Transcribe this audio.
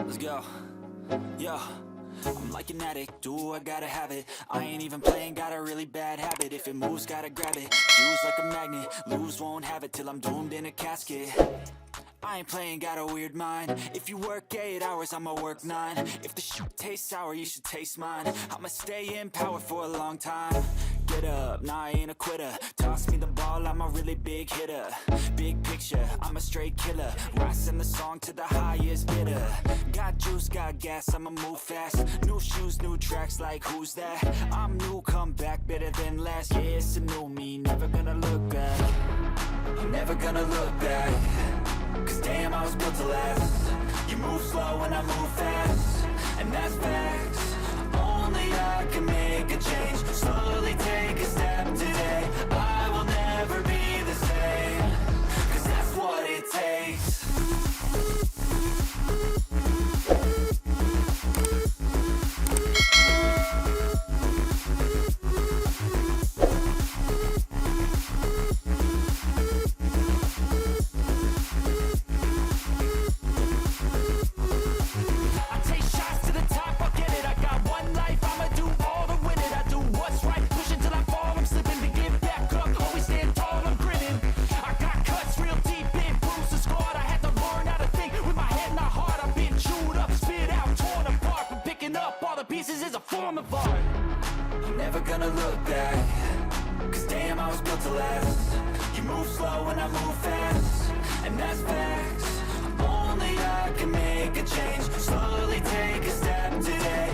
Let's go. Yo, I'm like an addict, do I gotta have it. I ain't even playing, got a really bad habit. If it moves, gotta grab it. Fuse like a magnet, lose, won't have it till I'm doomed in a casket. I ain't playing, got a weird mind. If you work 8 hours, I'ma work 9. If the shit tastes sour, you should taste mine. I'ma stay in power for a long time. Get up, nah, I ain't a quitter. Toss me the ball, I'm a really big hitter. Big picture, I'm a straight killer. Rising the song to the highest bidder. Got juice, got gas, I'ma move fast. New shoes, new tracks, like who's that? I'm new, come back, better than last. Yeah, it's a new me, never gonna look back. I'm never gonna look back. Cause damn, I was built to last. You move slow and I move fast, and that's facts. Only I can make a change. Slowly take a step today. I will never be the same. Cause that's what it takes. I'm never gonna look back. Cause damn, I was built to last. You move slow and I move fast, and that's facts. Only I can make a change. Slowly take a step today.